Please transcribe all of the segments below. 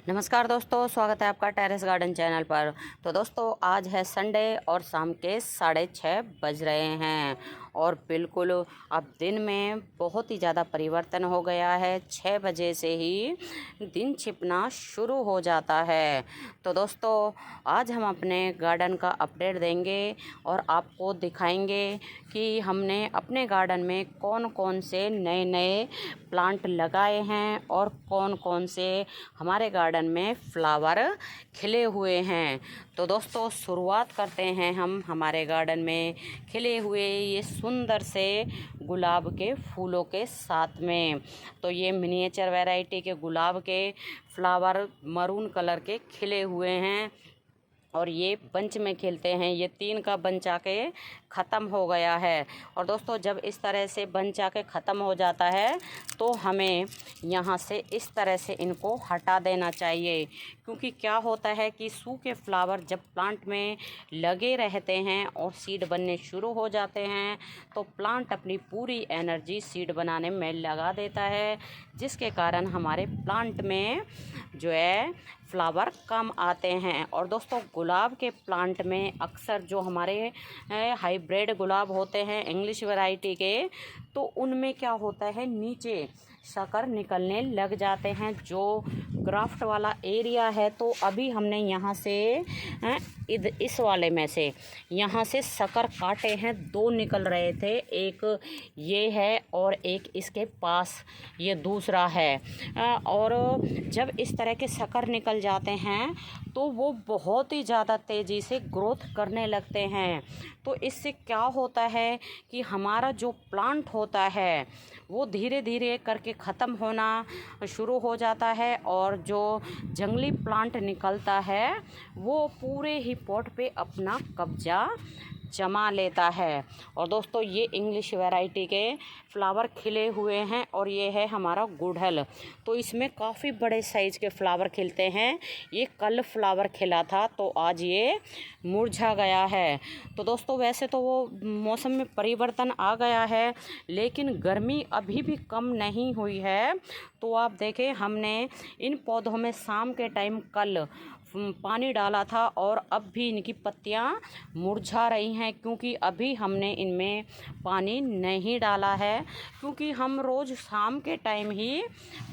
नमस्कार दोस्तों, स्वागत है आपका टेरेस गार्डन चैनल पर। तो दोस्तों आज है संडे और शाम के 6:30 बज रहे हैं और बिल्कुल अब दिन में बहुत ही ज़्यादा परिवर्तन हो गया है। 6 बजे से ही दिन छिपना शुरू हो जाता है। तो दोस्तों आज हम अपने गार्डन का अपडेट देंगे और आपको दिखाएंगे कि हमने अपने गार्डन में कौन कौन से नए नए प्लांट लगाए हैं और कौन कौन से हमारे गार्डन में फ्लावर खिले हुए हैं। तो दोस्तों शुरुआत करते हैं हम हमारे गार्डन में खिले हुए ये सुंदर से गुलाब के फूलों के साथ में। तो ये मिनिएचर वैरायटी के गुलाब के फ्लावर मरून कलर के खिले हुए हैं और ये बंच में खिलते हैं। ये 3 का बंच आके ख़त्म हो गया है। और दोस्तों जब इस तरह से बंच आके ख़त्म हो जाता है तो हमें यहाँ से इस तरह से इनको हटा देना चाहिए, क्योंकि क्या होता है कि सूखे फ्लावर जब प्लांट में लगे रहते हैं और सीड बनने शुरू हो जाते हैं तो प्लांट अपनी पूरी एनर्जी सीड बनाने में लगा देता है, जिसके कारण हमारे प्लांट में जो है फ्लावर कम आते हैं। और दोस्तों गुलाब के प्लांट में अक्सर जो हमारे हाइब्रिड गुलाब होते हैं इंग्लिश वैरायटी के, तो उनमें क्या होता है नीचे शकर निकलने लग जाते हैं। जो ग्राफ्ट वाला एरिया है तो अभी हमने यहाँ से इस वाले में से यहाँ से शकर काटे हैं, 2 निकल रहे थे। एक ये है और एक इसके पास ये दूसरा है। और जब इस तरह के शकर निकल जाते हैं तो वो बहुत ही ज़्यादा तेज़ी से ग्रोथ करने लगते हैं। तो इससे क्या होता है कि हमारा जो प्लांट होता है वो धीरे धीरे करके ख़त्म होना शुरू हो जाता है और जो जंगली प्लांट निकलता है वो पूरे ही पॉट पे अपना कब्जा जमा लेता है। और दोस्तों ये इंग्लिश वैरायटी के फ्लावर खिले हुए हैं और ये है हमारा गुड़हल। तो इसमें काफ़ी बड़े साइज़ के फ्लावर खिलते हैं। ये कल फ्लावर खिला था तो आज ये मुरझा गया है। तो दोस्तों वैसे तो वो मौसम में परिवर्तन आ गया है, लेकिन गर्मी अभी भी कम नहीं हुई है। तो आप देखें हमने इन पौधों में शाम के टाइम कल पानी डाला था और अब भी इनकी पत्तियां मुरझा रही हैं, क्योंकि अभी हमने इनमें पानी नहीं डाला है, क्योंकि हम रोज़ शाम के टाइम ही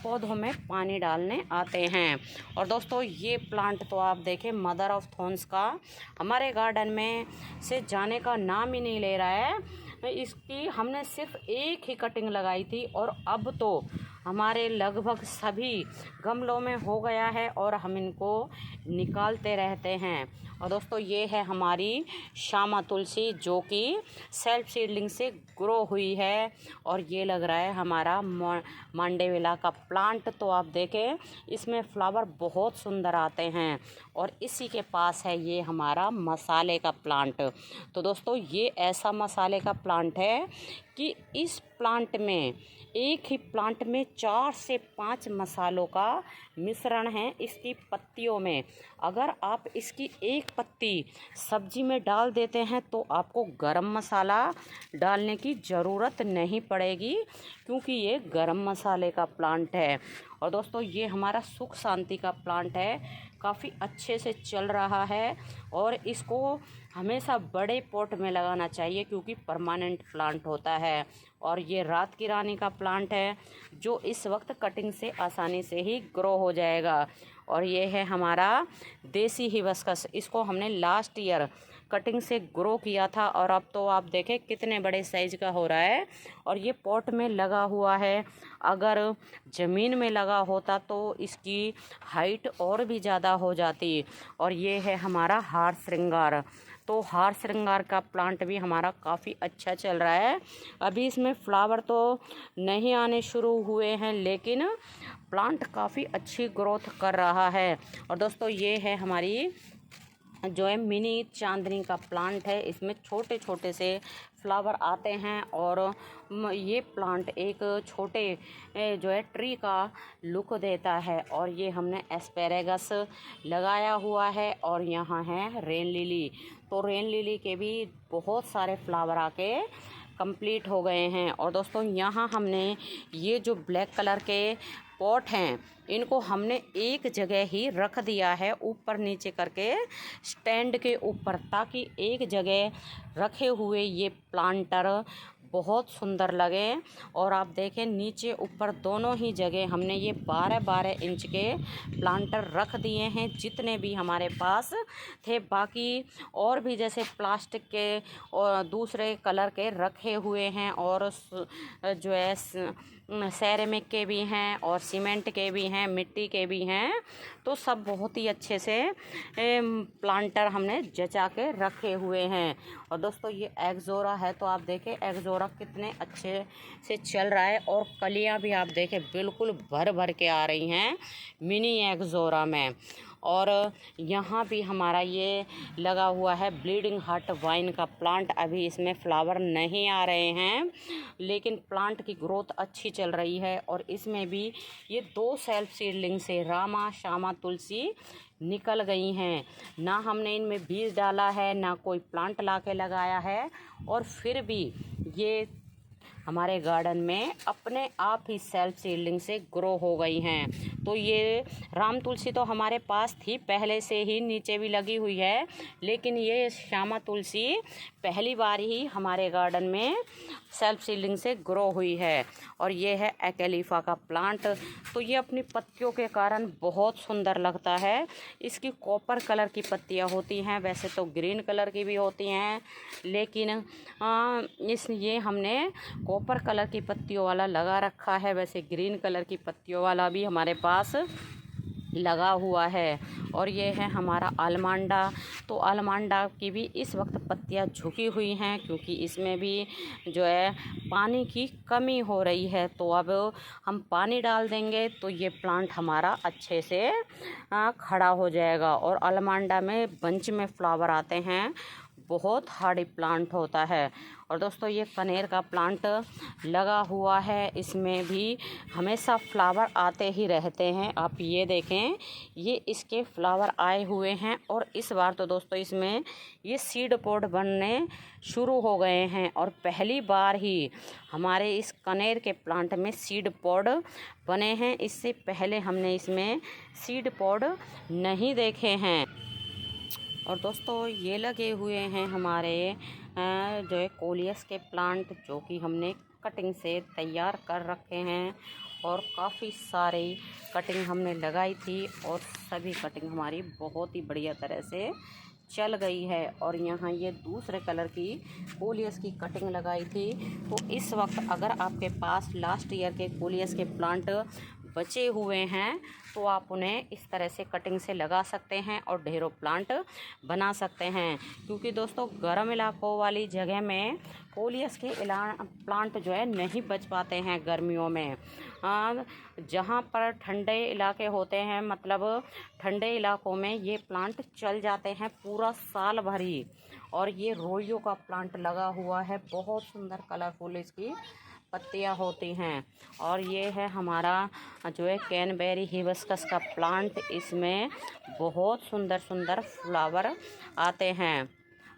पौधों में पानी डालने आते हैं। और दोस्तों ये प्लांट तो आप देखें मदर ऑफ थॉर्न्स का हमारे गार्डन में से जाने का नाम ही नहीं ले रहा है। इसकी हमने सिर्फ एक ही कटिंग लगाई थी और अब तो हमारे लगभग सभी गमलों में हो गया है और हम इनको निकालते रहते हैं। और दोस्तों ये है हमारी श्यामा तुलसी जो कि सेल्फ सीडलिंग से ग्रो हुई है और ये लग रहा है हमारा मांडेविला का प्लांट। तो आप देखें इसमें फ्लावर बहुत सुंदर आते हैं और इसी के पास है ये हमारा मसाले का प्लांट। तो दोस्तों ये ऐसा मसाले का प्लांट है कि इस प्लांट में एक ही प्लांट में 4 से 5 मसालों का मिश्रण है इसकी पत्तियों में। अगर आप इसकी एक पत्ती सब्जी में डाल देते हैं तो आपको गरम मसाला डालने की ज़रूरत नहीं पड़ेगी, क्योंकि ये गरम मसाले का प्लांट है। और दोस्तों ये हमारा सुख शांति का प्लांट है, काफ़ी अच्छे से चल रहा है और इसको हमेशा बड़े पॉट में लगाना चाहिए क्योंकि परमानेंट प्लांट होता है। और ये रात की रानी का प्लांट है जो इस वक्त कटिंग से आसानी से ही ग्रो हो जाएगा। और ये है हमारा देसी हिबिस्कस, इसको हमने लास्ट ईयर कटिंग से ग्रो किया था और अब तो आप देखें कितने बड़े साइज़ का हो रहा है और ये पॉट में लगा हुआ है। अगर ज़मीन में लगा होता तो इसकी हाइट और भी ज़्यादा हो जाती। और ये है हमारा हार श्रृंगार। तो हार श्रृंगार का प्लांट भी हमारा काफ़ी अच्छा चल रहा है। अभी इसमें फ्लावर तो नहीं आने शुरू हुए हैं, लेकिन प्लांट काफ़ी अच्छी ग्रोथ कर रहा है। और दोस्तों ये है हमारी जो है मिनी चांदनी का प्लांट है। इसमें छोटे छोटे से फ्लावर आते हैं और ये प्लांट एक छोटे जो है ट्री का लुक देता है। और ये हमने एस्पेरेगस लगाया हुआ है और यहाँ है रेन लिली। तो रेन लिली के भी बहुत सारे फ्लावर आके कंप्लीट हो गए हैं। और दोस्तों यहाँ हमने ये जो ब्लैक कलर के पॉट हैं इनको हमने एक जगह ही रख दिया है, ऊपर नीचे करके स्टैंड के ऊपर, ताकि एक जगह रखे हुए ये प्लांटर बहुत सुंदर लगे। और आप देखें नीचे ऊपर दोनों ही जगह हमने ये 12-12 इंच के प्लांटर रख दिए हैं, जितने भी हमारे पास थे। बाकी और भी जैसे प्लास्टिक के और दूसरे कलर के रखे हुए हैं, और जो है सेरेमिक के भी हैं और सीमेंट के भी हैं, मिट्टी के भी हैं। तो सब बहुत ही अच्छे से प्लांटर हमने जचा के रखे हुए हैं। और दोस्तों ये एग्जोरा है, तो आप देखें एग्जोरा कितने अच्छे से चल रहा है, और कलियां भी आप देखें बिल्कुल भर भर के आ रही हैं मिनी एग्जोरा में। और यहाँ भी हमारा ये लगा हुआ है ब्लीडिंग हार्ट वाइन का प्लांट। अभी इसमें फ्लावर नहीं आ रहे हैं, लेकिन प्लांट की ग्रोथ अच्छी चल रही है। और इसमें भी ये 2 सेल्फ सीडलिंग से रामा श्यामा तुलसी निकल गई हैं। ना हमने इनमें बीज डाला है, ना कोई प्लांट ला के लगाया है, और फिर भी ये हमारे गार्डन में अपने आप ही सेल्फ सीडलिंग से ग्रो हो गई हैं। तो ये राम तुलसी तो हमारे पास थी पहले से ही, नीचे भी लगी हुई है, लेकिन ये श्यामा तुलसी पहली बार ही हमारे गार्डन में सेल्फ सीडलिंग से ग्रो हुई है। और ये है एक्लेफा का प्लांट। तो ये अपनी पत्तियों के कारण बहुत सुंदर लगता है। इसकी कॉपर कलर की पत्तियां होती हैं, वैसे तो ग्रीन कलर की भी होती हैं, लेकिन ये हमने कॉपर कलर की पत्तियों वाला लगा रखा है। वैसे ग्रीन कलर की पत्तियों वाला भी हमारे पास लगा हुआ है। और ये है हमारा अलमांडा। तो अलमांडा की भी इस वक्त पत्तियां झुकी हुई हैं, क्योंकि इसमें भी जो है पानी की कमी हो रही है। तो अब हम पानी डाल देंगे तो ये प्लांट हमारा अच्छे से खड़ा हो जाएगा। और अलमांडा में बंच में फ्लावर आते हैं, बहुत हार्डी प्लांट होता है। और दोस्तों ये कनेर का प्लांट लगा हुआ है, इसमें भी हमेशा फ्लावर आते ही रहते हैं। आप ये देखें, ये इसके फ्लावर आए हुए हैं। और इस बार तो दोस्तों इसमें ये सीड पॉड बनने शुरू हो गए हैं, और पहली बार ही हमारे इस कनेर के प्लांट में सीड पॉड बने हैं। इससे पहले हमने इसमें सीड पॉड नहीं देखे हैं। और दोस्तों ये लगे हुए हैं हमारे जो है कोलियस के प्लांट, जो कि हमने कटिंग से तैयार कर रखे हैं। और काफ़ी सारी कटिंग हमने लगाई थी, और सभी कटिंग हमारी बहुत ही बढ़िया तरह से चल गई है। और यहाँ ये दूसरे कलर की कोलियस की कटिंग लगाई थी। तो इस वक्त अगर आपके पास लास्ट ईयर के कोलियस के प्लांट बचे हुए हैं, तो आप उन्हें इस तरह से कटिंग से लगा सकते हैं और ढेरों प्लांट बना सकते हैं। क्योंकि दोस्तों गर्म इलाकों वाली जगह में कोलियस के प्लांट जो है नहीं बच पाते हैं गर्मियों में। जहाँ पर ठंडे इलाके होते हैं, मतलब ठंडे इलाकों में ये प्लांट चल जाते हैं पूरा साल भर ही। और ये रोइयों का प्लांट लगा हुआ है, बहुत सुंदर कलरफुल इसकी पत्तियां होती हैं। और ये है हमारा जो है कैनबेरी हिबिस्कस का प्लांट, इसमें बहुत सुंदर सुंदर फ्लावर आते हैं,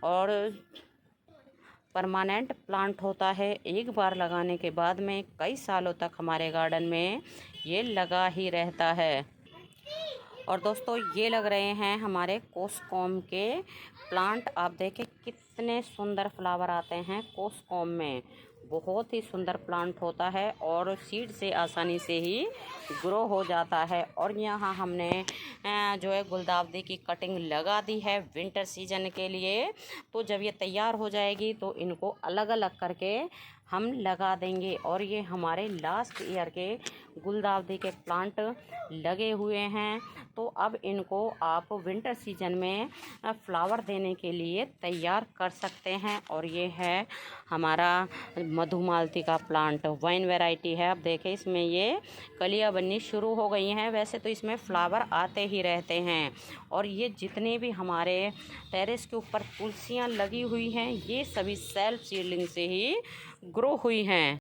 और परमानेंट प्लांट होता है। एक बार लगाने के बाद में कई सालों तक हमारे गार्डन में ये लगा ही रहता है। और दोस्तों ये लग रहे हैं हमारे कोसकॉम के प्लांट। आप देखें कितने सुंदर फ्लावर आते हैं कोसकॉम में, बहुत ही सुंदर प्लांट होता है, और सीड से आसानी से ही ग्रो हो जाता है। और यहाँ हमने जो है गुलदावदी की कटिंग लगा दी है विंटर सीजन के लिए। तो जब ये तैयार हो जाएगी तो इनको अलग अलग करके हम लगा देंगे। और ये हमारे लास्ट ईयर के गुलदावदी के प्लांट लगे हुए हैं। तो अब इनको आप विंटर सीजन में फ्लावर देने के लिए तैयार कर सकते हैं। और ये है हमारा मधुमालती का प्लांट, वाइन वैरायटी है। आप देखें इसमें ये कलियां बननी शुरू हो गई हैं। वैसे तो इसमें फ्लावर आते ही रहते हैं। और ये जितने भी हमारे टेरेस के ऊपर तुलसियां लगी हुई हैं, ये सभी सेल्फ सीडलिंग से ही ग्रो हुई हैं।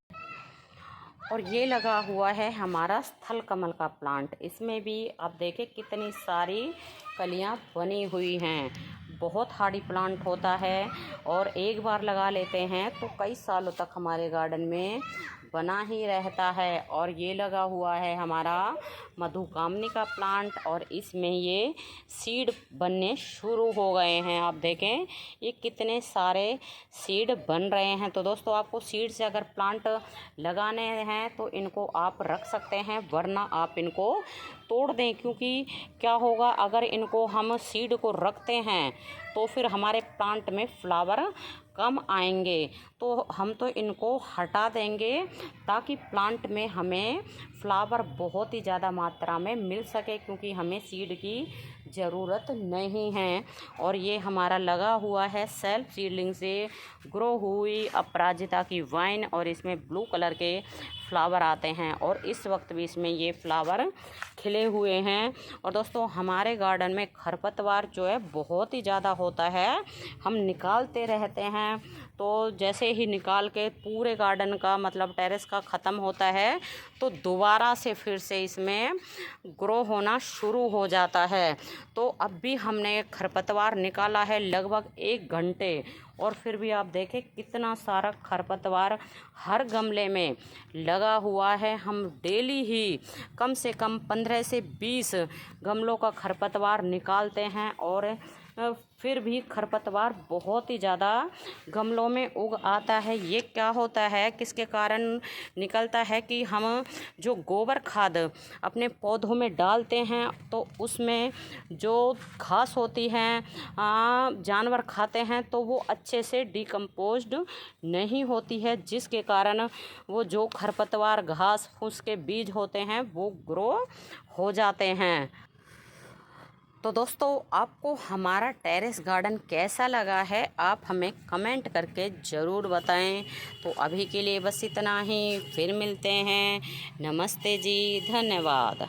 और ये लगा हुआ है हमारा स्थल कमल का प्लांट, इसमें भी आप देखें कितनी सारी कलियां बनी हुई हैं। बहुत हार्डी प्लांट होता है और एक बार लगा लेते हैं तो कई सालों तक हमारे गार्डन में बना ही रहता है। और ये लगा हुआ है हमारा मधुकामनी का प्लांट और इसमें ये सीड बनने शुरू हो गए हैं। आप देखें ये कितने सारे सीड बन रहे हैं। तो दोस्तों आपको सीड से अगर प्लांट लगाने हैं तो इनको आप रख सकते हैं, वरना आप इनको तोड़ दें, क्योंकि क्या होगा अगर इनको हम सीड को रखते हैं तो फिर हमारे प्लांट में फ्लावर कम आएंगे। तो हम तो इनको हटा देंगे ताकि प्लांट में हमें फ्लावर बहुत ही ज़्यादा मात्रा में मिल सके, क्योंकि हमें सीड की ज़रूरत नहीं है। और ये हमारा लगा हुआ है सेल्फ सीडलिंग से ग्रो हुई अपराजिता की वाइन और इसमें ब्लू कलर के फ्लावर आते हैं और इस वक्त भी इसमें ये फ्लावर खिले हुए हैं। और दोस्तों हमारे गार्डन में खरपतवार जो है बहुत ही ज़्यादा होता है, हम निकालते रहते हैं। तो जैसे ही निकाल के पूरे गार्डन का मतलब टेरेस का ख़त्म होता है तो दोबारा से फिर से इसमें ग्रो होना शुरू हो जाता है। तो अब भी हमने खरपतवार निकाला है लगभग 1 घंटे और फिर भी आप देखें कितना सारा खरपतवार हर गमले में लगा हुआ है। हम डेली ही कम से कम 15 से 20 गमलों का खरपतवार निकालते हैं और फिर भी खरपतवार बहुत ही ज़्यादा गमलों में उग आता है। ये क्या होता है, किसके कारण निकलता है कि हम जो गोबर खाद अपने पौधों में डालते हैं तो उसमें जो घास होती है जानवर खाते हैं तो वो अच्छे से डिकम्पोज्ड नहीं होती है, जिसके कारण वो जो खरपतवार घास फूस के बीज होते हैं वो ग्रो हो जाते हैं। तो दोस्तों आपको हमारा टेरेस गार्डन कैसा लगा है आप हमें कमेंट करके ज़रूर बताएं। तो अभी के लिए बस इतना ही, फिर मिलते हैं। नमस्ते जी, धन्यवाद।